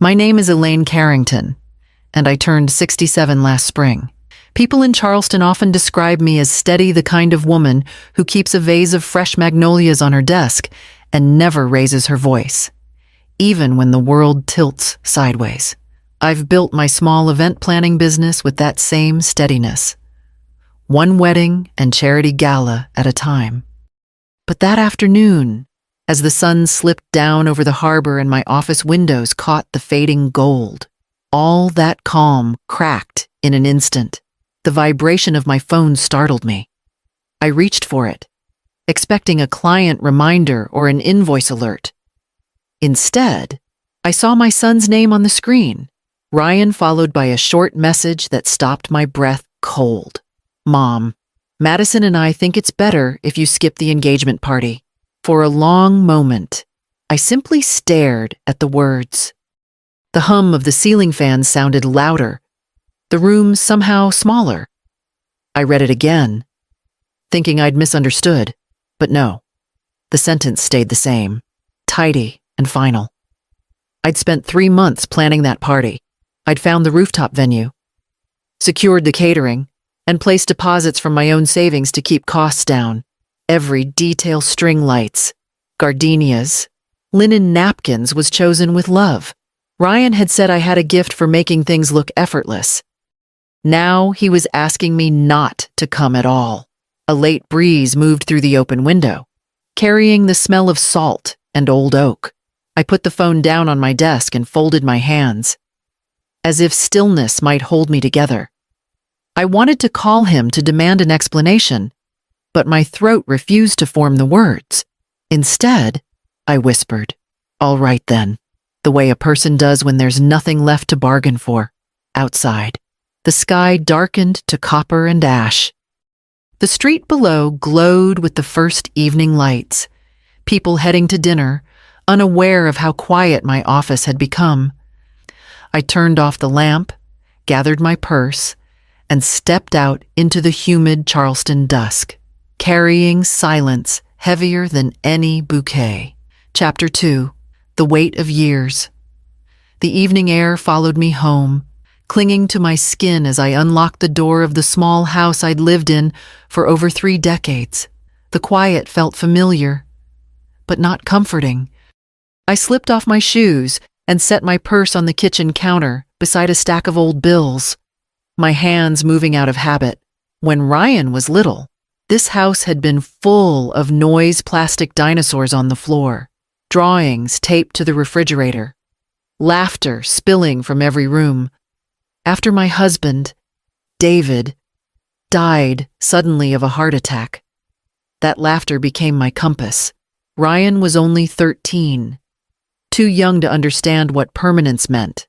My name is Elaine Carrington, and I turned 67 last spring. People in Charleston often describe me as steady, the kind of woman who keeps a vase of fresh magnolias on her desk and never raises her voice, even when the world tilts sideways. I've built my small event planning business with that same steadiness, one wedding and charity gala at a time. But that afternoon, as the sun slipped down over the harbor and my office windows caught the fading gold, all that calm cracked in an instant. The vibration of my phone startled me. I reached for it, expecting a client reminder or an invoice alert. Instead, I saw my son's name on the screen, Ryan, followed by a short message that stopped my breath cold. Mom, Madison and I think it's better if you skip the engagement party. For a long moment, I simply stared at the words. The hum of the ceiling fan sounded louder, the room somehow smaller. I read it again, thinking I'd misunderstood, but no. The sentence stayed the same, tidy and final. I'd spent 3 months planning that party. I'd found the rooftop venue, secured the catering, and placed deposits from my own savings to keep costs down. Every detail, string lights, gardenias, linen napkins was chosen with love. Ryan had said I had a gift for making things look effortless. Now he was asking me not to come at all. A late breeze moved through the open window, carrying the smell of salt and old oak. I put the phone down on my desk and folded my hands, as if stillness might hold me together. I wanted to call him to demand an explanation, but my throat refused to form the words. Instead, I whispered, "All right then," the way a person does when there's nothing left to bargain for. Outside, the sky darkened to copper and ash. The street below glowed with the first evening lights, people heading to dinner, unaware of how quiet my office had become. I turned off the lamp, gathered my purse, and stepped out into the humid Charleston dusk, carrying silence heavier than any bouquet. Chapter 2. The Weight of Years. The evening air followed me home, clinging to my skin as I unlocked the door of the small house I'd lived in for over 3 decades. The quiet felt familiar, but not comforting. I slipped off my shoes and set my purse on the kitchen counter beside a stack of old bills, my hands moving out of habit. When Ryan was little, this house had been full of noise plastic dinosaurs on the floor, drawings taped to the refrigerator, laughter spilling from every room. After my husband, David, died suddenly of a heart attack, that laughter became my compass. Ryan was only 13, too young to understand what permanence meant.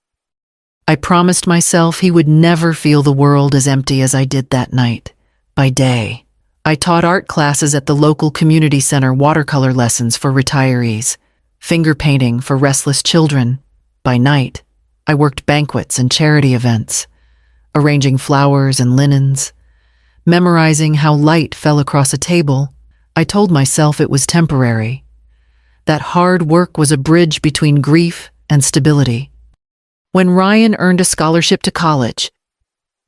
I promised myself he would never feel the world as empty as I did that night. By day, I taught art classes at the local community center, watercolor lessons for retirees, finger painting for restless children. By night, I worked banquets and charity events, arranging flowers and linens, memorizing how light fell across a table. I told myself it was temporary, that hard work was a bridge between grief and stability. When Ryan earned a scholarship to college,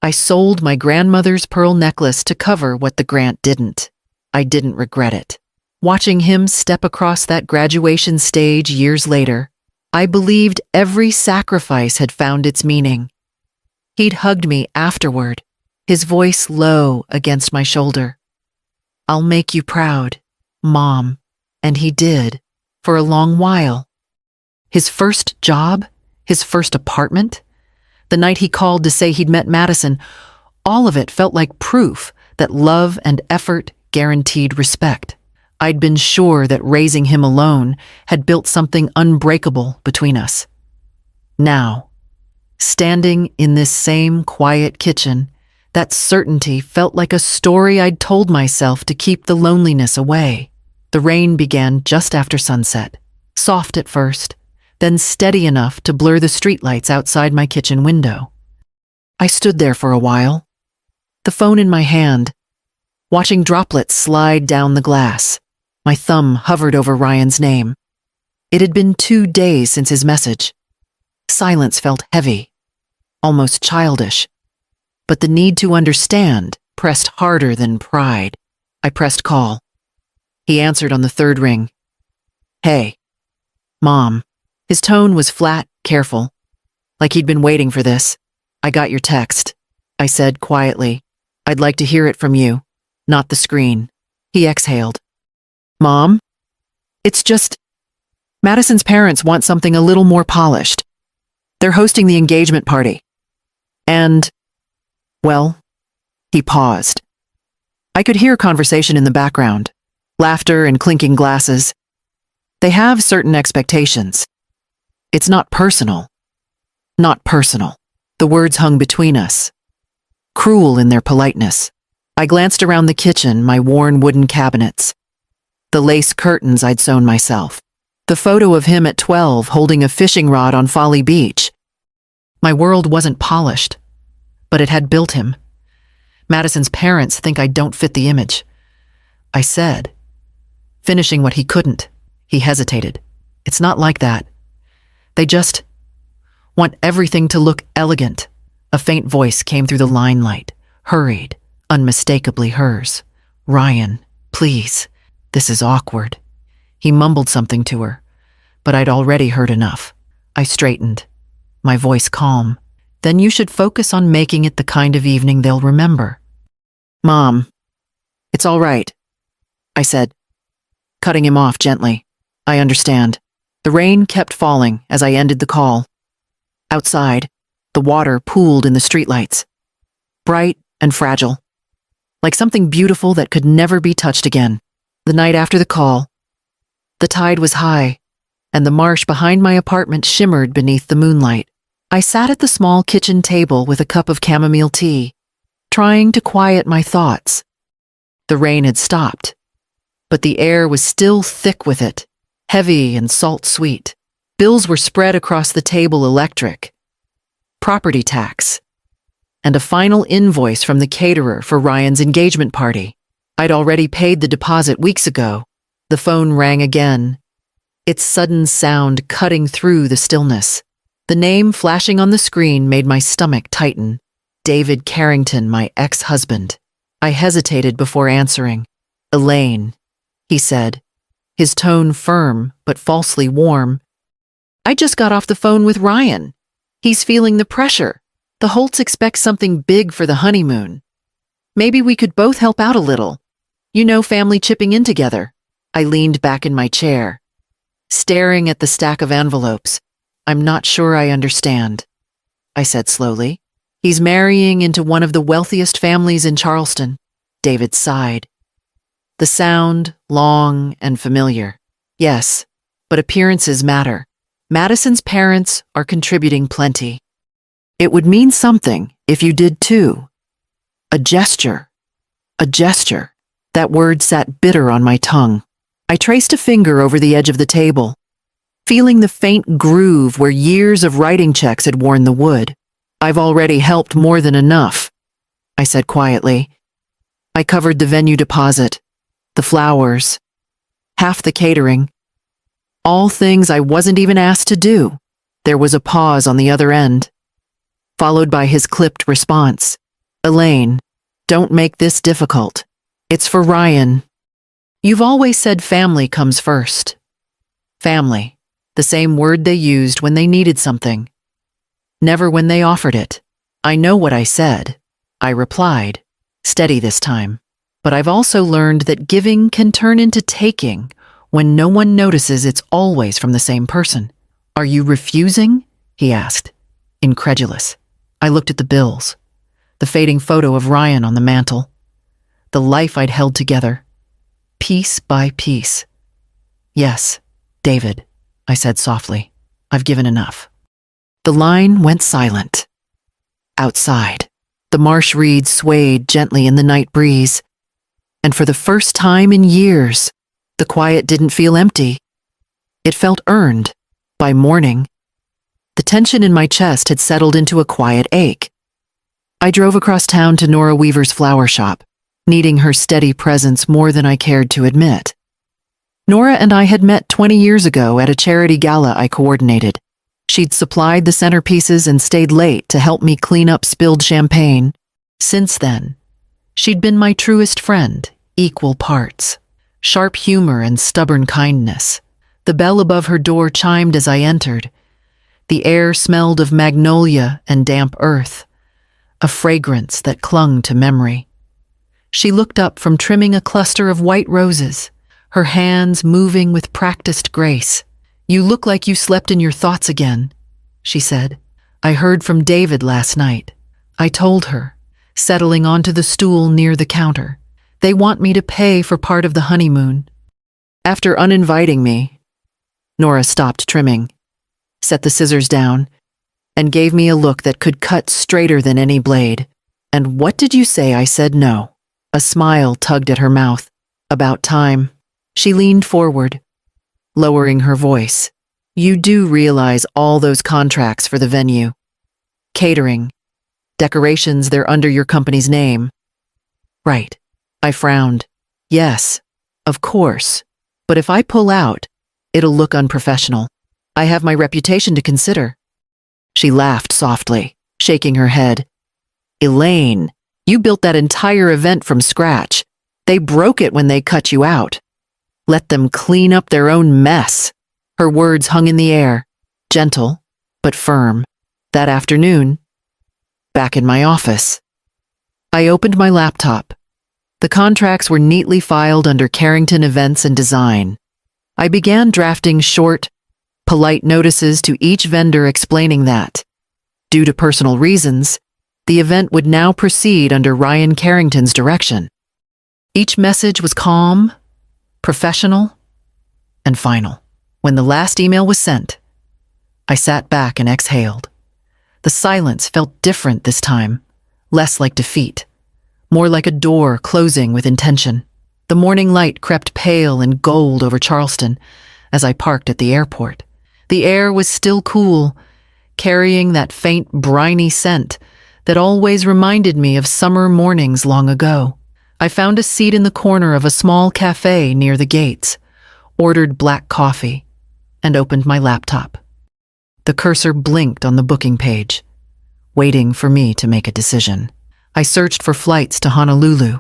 I sold my grandmother's pearl necklace to cover what the grant didn't. I didn't regret it. Watching him step across that graduation stage years later, I believed every sacrifice had found its meaning. He'd hugged me afterward, his voice low against my shoulder. "I'll make you proud, Mom." And he did, for a long while. His first job, his first apartment, the night he called to say he'd met Madison, all of it felt like proof that love and effort guaranteed respect. I'd been sure that raising him alone had built something unbreakable between us. Now, standing in this same quiet kitchen, that certainty felt like a story I'd told myself to keep the loneliness away. The rain began just after sunset, soft at first, then steady enough to blur the streetlights outside my kitchen window. I stood there for a while, the phone in my hand, watching droplets slide down the glass. My thumb hovered over Ryan's name. It had been 2 days since his message. Silence felt heavy, almost childish. But the need to understand pressed harder than pride. I pressed call. He answered on the third ring. Hey. Mom. His tone was flat, careful, like he'd been waiting for this. I got your text, I said quietly. I'd like to hear it from you, not the screen. He exhaled. Mom? It's just, Madison's parents want something a little more polished. They're hosting the engagement party. And, well, he paused. I could hear conversation in the background, laughter and clinking glasses. They have certain expectations. It's not personal. Not personal. The words hung between us, cruel in their politeness. I glanced around the kitchen, my worn wooden cabinets, the lace curtains I'd sewn myself, the photo of him at 12 holding a fishing rod on Folly Beach. My world wasn't polished, but it had built him. Madison's parents think I don't fit the image. I said, finishing what he couldn't. He hesitated. It's not like that. They just want everything to look elegant. A faint voice came through the limelight, hurried, unmistakably hers. Ryan, please, this is awkward. He mumbled something to her, but I'd already heard enough. I straightened, my voice calm. Then you should focus on making it the kind of evening they'll remember. Mom, it's all right, I said, cutting him off gently. I understand. The rain kept falling as I ended the call. Outside, the water pooled in the streetlights, bright and fragile, like something beautiful that could never be touched again. The night after the call, the tide was high, and the marsh behind my apartment shimmered beneath the moonlight. I sat at the small kitchen table with a cup of chamomile tea, trying to quiet my thoughts. The rain had stopped, but the air was still thick with it, heavy and salt-sweet. Bills were spread across the table, electric, property tax, and a final invoice from the caterer for Ryan's engagement party. I'd already paid the deposit weeks ago. The phone rang again, its sudden sound cutting through the stillness. The name flashing on the screen made my stomach tighten. David Carrington, my ex-husband. I hesitated before answering. Elaine, he said, his tone firm but falsely warm. I just got off the phone with Ryan. He's feeling the pressure. The Holts expect something big for the honeymoon. Maybe we could both help out a little. You know, family chipping in together. I leaned back in my chair, staring at the stack of envelopes. I'm not sure I understand, I said slowly. He's marrying into one of the wealthiest families in Charleston. David sighed. The sound, long and familiar. Yes, but appearances matter. Madison's parents are contributing plenty. It would mean something if you did too. A gesture. A gesture. That word sat bitter on my tongue. I traced a finger over the edge of the table, feeling the faint groove where years of writing checks had worn the wood. I've already helped more than enough, I said quietly. I covered the venue deposit, the flowers, half the catering. All things I wasn't even asked to do. There was a pause on the other end, followed by his clipped response. Elaine, don't make this difficult. It's for Ryan. You've always said family comes first. Family, the same word they used when they needed something. Never when they offered it. I know what I said, I replied, steady this time. But I've also learned that giving can turn into taking when no one notices it's always from the same person. Are you refusing? He asked, incredulous. I looked at the bills, the fading photo of Ryan on the mantel, the life I'd held together, piece by piece. Yes, David, I said softly. I've given enough. The line went silent. Outside, the marsh reeds swayed gently in the night breeze, and for the first time in years, the quiet didn't feel empty. It felt earned. By morning, the tension in my chest had settled into a quiet ache. I drove across town to Nora Weaver's flower shop, needing her steady presence more than I cared to admit. Nora and I had met 20 years ago at a charity gala I coordinated. She'd supplied the centerpieces and stayed late to help me clean up spilled champagne. Since then, she'd been my truest friend, equal parts. Sharp humor and stubborn kindness. The bell above her door chimed as I entered. The air smelled of magnolia and damp earth, a fragrance that clung to memory. She looked up from trimming a cluster of white roses, her hands moving with practiced grace. "You look like you slept in your thoughts again," she said. "I heard from David last night." I told her, settling onto the stool near the counter. "They want me to pay for part of the honeymoon." After uninviting me, Nora stopped trimming, set the scissors down, and gave me a look that could cut straighter than any blade. "And what did you say?" I said no. A smile tugged at her mouth. "About time." She leaned forward, lowering her voice. "You do realize all those contracts for the venue? Catering, decorations, they're under your company's name." "Right." I frowned. "Yes, of course. But if I pull out, it'll look unprofessional. I have my reputation to consider." She laughed softly, shaking her head. "Elaine, you built that entire event from scratch. They broke it when they cut you out. Let them clean up their own mess." Her words hung in the air, gentle but firm. That afternoon, back in my office, I opened my laptop. The contracts were neatly filed under Carrington Events and Design. I began drafting short, polite notices to each vendor explaining that, due to personal reasons, the event would now proceed under Ryan Carrington's direction. Each message was calm, professional, and final. When the last email was sent, I sat back and exhaled. The silence felt different this time, less like defeat, more like a door closing with intention. The morning light crept pale and gold over Charleston as I parked at the airport. The air was still cool, carrying that faint, briny scent that always reminded me of summer mornings long ago. I found a seat in the corner of a small cafe near the gates, ordered black coffee, and opened my laptop. The cursor blinked on the booking page, waiting for me to make a decision. I searched for flights to Honolulu,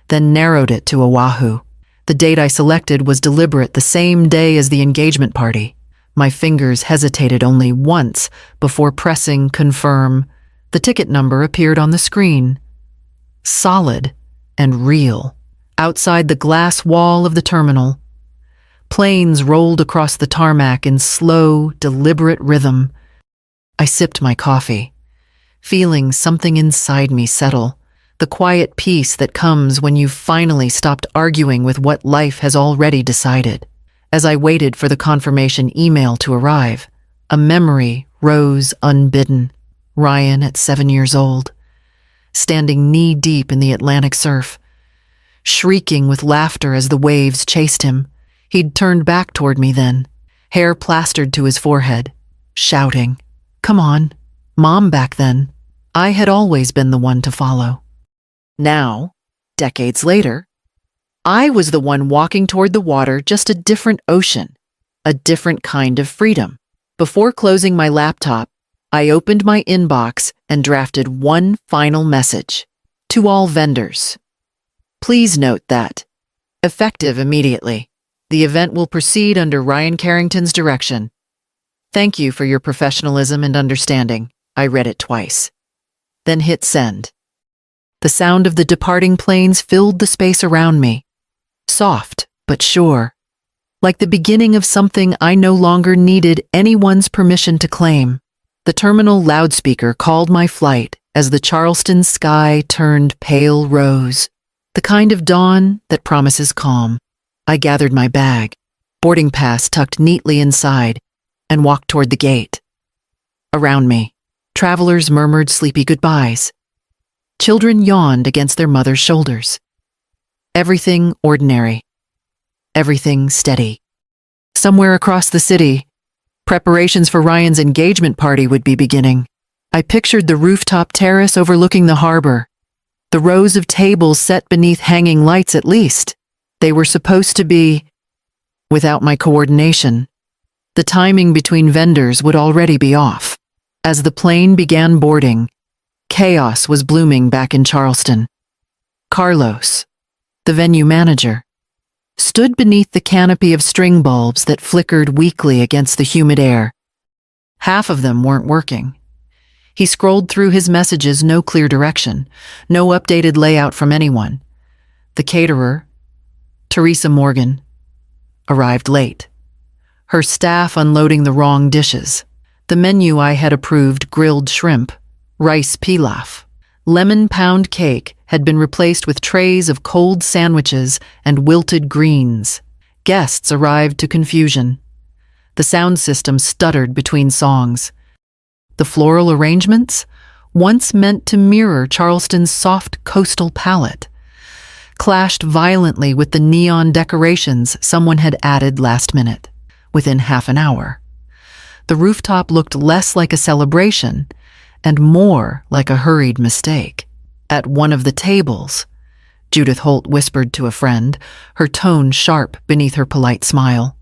then narrowed it to Oahu. The date I selected was deliberate, the same day as the engagement party. My fingers hesitated only once before pressing confirm. The ticket number appeared on the screen. Solid and real. Outside the glass wall of the terminal, planes rolled across the tarmac in slow, deliberate rhythm. I sipped my coffee, feeling something inside me settle, the quiet peace that comes when you've finally stopped arguing with what life has already decided. As I waited for the confirmation email to arrive, a memory rose unbidden. Ryan at 7 years old, standing knee-deep in the Atlantic surf, shrieking with laughter as the waves chased him. He'd turned back toward me then, hair plastered to his forehead, shouting, "Come on, Mom." Back then, I had always been the one to follow. Now, decades later, I was the one walking toward the water, just a different ocean, a different kind of freedom. Before closing my laptop, I opened my inbox and drafted one final message. To all vendors, please note that, effective immediately, the event will proceed under Ryan Carrington's direction. Thank you for your professionalism and understanding. I read it twice, then hit send. The sound of the departing planes filled the space around me, soft but sure, like the beginning of something I no longer needed anyone's permission to claim. The terminal loudspeaker called my flight as the Charleston sky turned pale rose, the kind of dawn that promises calm. I gathered my bag, boarding pass tucked neatly inside, and walked toward the gate. Around me, travelers murmured sleepy goodbyes. Children yawned against their mothers' shoulders. Everything ordinary, everything steady. Somewhere across the city, preparations for Ryan's engagement party would be beginning. I pictured the rooftop terrace overlooking the harbor, the rows of tables set beneath hanging lights. At least they were supposed to be. Without my coordination, The timing between vendors would already be off. As the plane began boarding, chaos was blooming back in Charleston. Carlos, the venue manager, stood beneath the canopy of string bulbs that flickered weakly against the humid air. Half of them weren't working. He scrolled through his messages, no clear direction, no updated layout from anyone. The caterer, Teresa Morgan, arrived late. Her staff unloading the wrong dishes. The menu I had approved: grilled shrimp, rice pilaf. Lemon pound cake had been replaced with trays of cold sandwiches and wilted greens. Guests arrived to confusion. The sound system stuttered between songs. The floral arrangements, once meant to mirror Charleston's soft coastal palette, clashed violently with the neon decorations someone had added last minute. Within half an hour, the rooftop looked less like a celebration and more like a hurried mistake. At one of the tables, Judith Holt whispered to a friend, her tone sharp beneath her polite smile.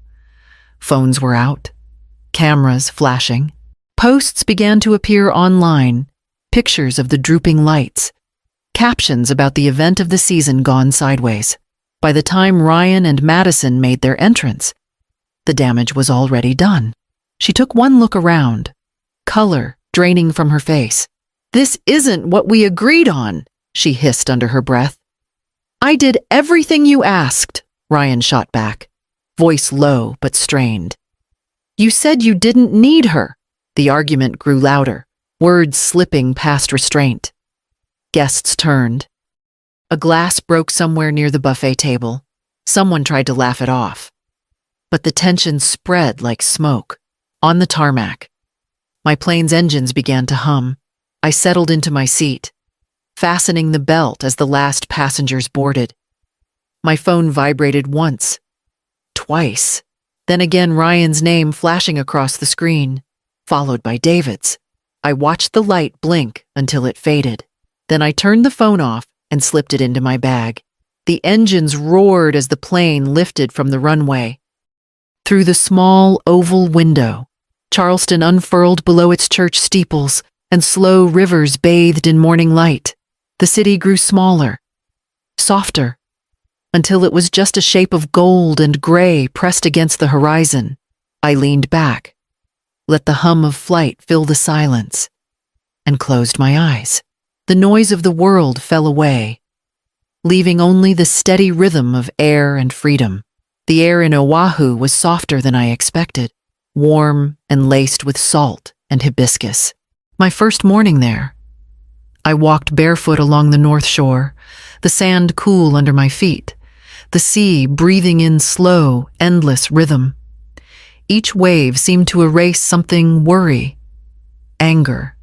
Phones were out, cameras flashing. Posts began to appear online, pictures of the drooping lights, captions about the event of the season gone sideways. By the time Ryan and Madison made their entrance, the damage was already done. She took one look around, color draining from her face. "This isn't what we agreed on," she hissed under her breath. "I did everything you asked," Ryan shot back, voice low but strained. "You said you didn't need her." The argument grew louder, words slipping past restraint. Guests turned. A glass broke somewhere near the buffet table. Someone tried to laugh it off. But the tension spread like smoke. On the tarmac, my plane's engines began to hum. I settled into my seat, fastening the belt as the last passengers boarded. My phone vibrated once, twice, then again Ryan's name flashing across the screen, followed by David's. I watched the light blink until it faded. Then I turned the phone off and slipped it into my bag. The engines roared as the plane lifted from the runway. Through the small oval window, Charleston unfurled below its church steeples, and slow rivers bathed in morning light. The city grew smaller, softer, until it was just a shape of gold and gray pressed against the horizon. I leaned back, let the hum of flight fill the silence, and closed my eyes. The noise of the world fell away, leaving only the steady rhythm of air and freedom. The air in Oahu was softer than I expected, warm and laced with salt and hibiscus. My first morning there, I walked barefoot along the north shore, the sand cool under my feet, the sea breathing in slow, endless rhythm. Each wave seemed to erase something: worry, anger,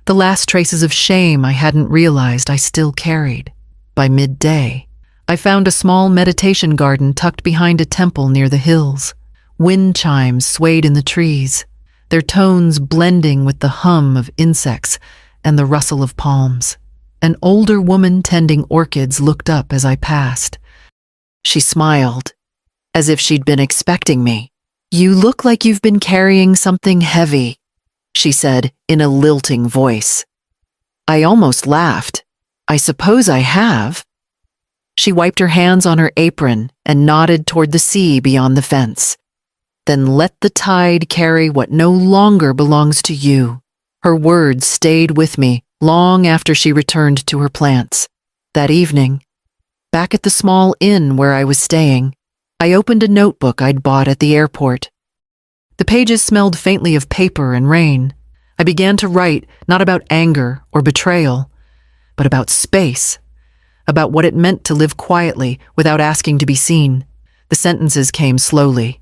the last traces of shame I hadn't realized I still carried. By midday, I found a small meditation garden tucked behind a temple near the hills. Wind chimes swayed in the trees, their tones blending with the hum of insects and the rustle of palms. An older woman tending orchids looked up as I passed. She smiled, as if she'd been expecting me. "You look like you've been carrying something heavy," she said in a lilting voice. I almost laughed. "I suppose I have." She wiped her hands on her apron and nodded toward the sea beyond the fence. "Then let the tide carry what no longer belongs to you." Her words stayed with me long after she returned to her plants. That evening, back at the small inn where I was staying, I opened a notebook I'd bought at the airport. The pages smelled faintly of paper and rain. I began to write, not about anger or betrayal, but about space, about what it meant to live quietly without asking to be seen. The sentences came slowly,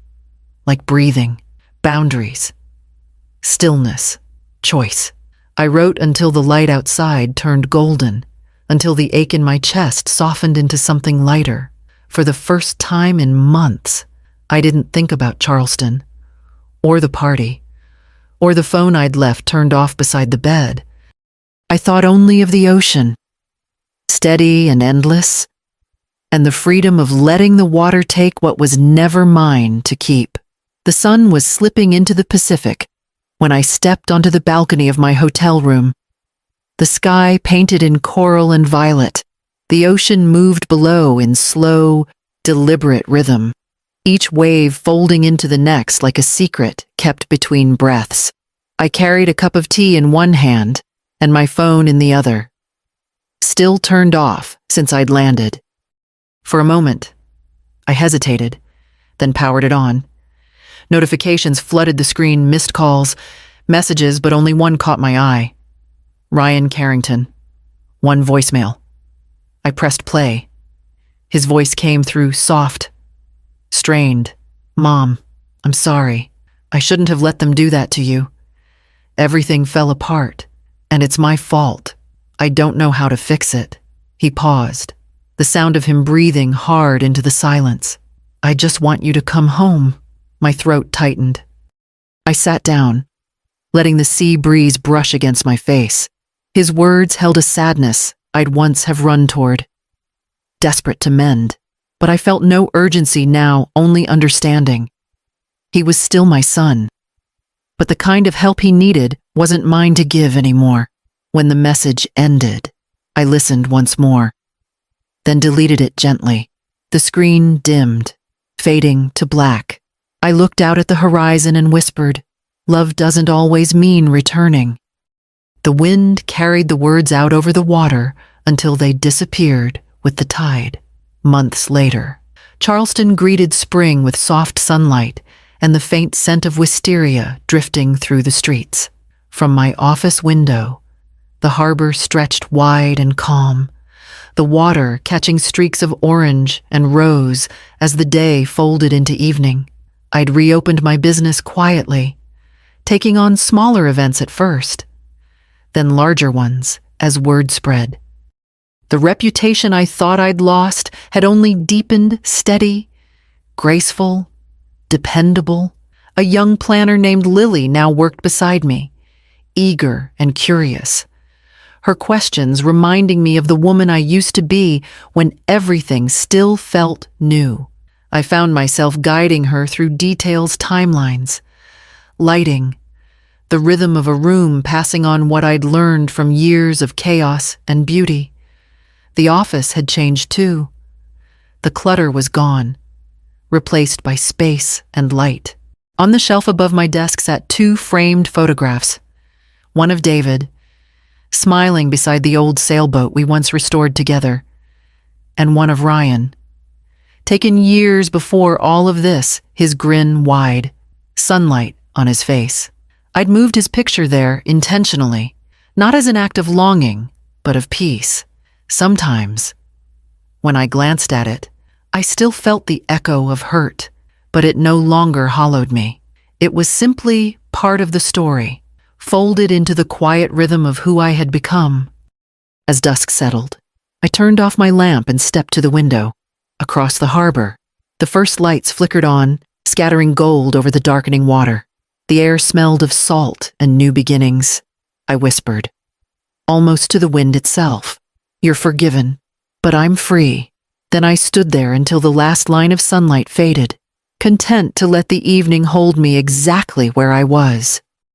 like breathing, boundaries, stillness, choice. I wrote until the light outside turned golden, until the ache in my chest softened into something lighter. For the first time in months, I didn't think about Charleston, or the party, or the phone I'd left turned off beside the bed. I thought only of the ocean, steady and endless, and the freedom of letting the water take what was never mine to keep. The sun was slipping into the Pacific when I stepped onto the balcony of my hotel room. The sky painted in coral and violet. The ocean moved below in slow, deliberate rhythm, each wave folding into the next like a secret kept between breaths. I carried a cup of tea in one hand and my phone in the other, still turned off since I'd landed. For a moment, I hesitated, then powered it on. Notifications flooded the screen, missed calls, messages, but only one caught my eye. Ryan Carrington. One voicemail. I pressed play. His voice came through soft, strained. "Mom, I'm sorry. I shouldn't have let them do that to you. Everything fell apart, and it's my fault. I don't know how to fix it." He paused, the sound of him breathing hard into the silence. "I just want you to come home." My throat tightened. I sat down, letting the sea breeze brush against my face. His words held a sadness I'd once have run toward, desperate to mend, but I felt no urgency now, only understanding. He was still my son, but the kind of help he needed wasn't mine to give anymore. When the message ended, I listened once more, then deleted it gently. The screen dimmed, fading to black. I looked out at the horizon and whispered, "Love doesn't always mean returning." The wind carried the words out over the water until they disappeared with the tide. Months later, Charleston greeted spring with soft sunlight and the faint scent of wisteria drifting through the streets. From my office window, the harbor stretched wide and calm, the water catching streaks of orange and rose as the day folded into evening. I'd reopened my business quietly, taking on smaller events at first, then larger ones as word spread. The reputation I thought I'd lost had only deepened, steady, graceful, dependable. A young planner named Lily now worked beside me, eager and curious, her questions reminding me of the woman I used to be when everything still felt new. I found myself guiding her through details, timelines, lighting, the rhythm of a room passing on what I'd learned from years of chaos and beauty. The office had changed too. The clutter was gone, replaced by space and light. On the shelf above my desk sat 2 framed photographs, one of David, smiling beside the old sailboat we once restored together, and one of Ryan, taken years before all of this, his grin wide, sunlight on his face. I'd moved his picture there intentionally, not as an act of longing, but of peace. Sometimes, when I glanced at it, I still felt the echo of hurt, but it no longer hollowed me. It was simply part of the story, folded into the quiet rhythm of who I had become. As dusk settled, I turned off my lamp and stepped to the window. Across the harbor, the first lights flickered on, scattering gold over the darkening water. The air smelled of salt and new beginnings. I whispered, almost to the wind itself, "You're forgiven, but I'm free." Then I stood there until the last line of sunlight faded, content to let the evening hold me exactly where I was.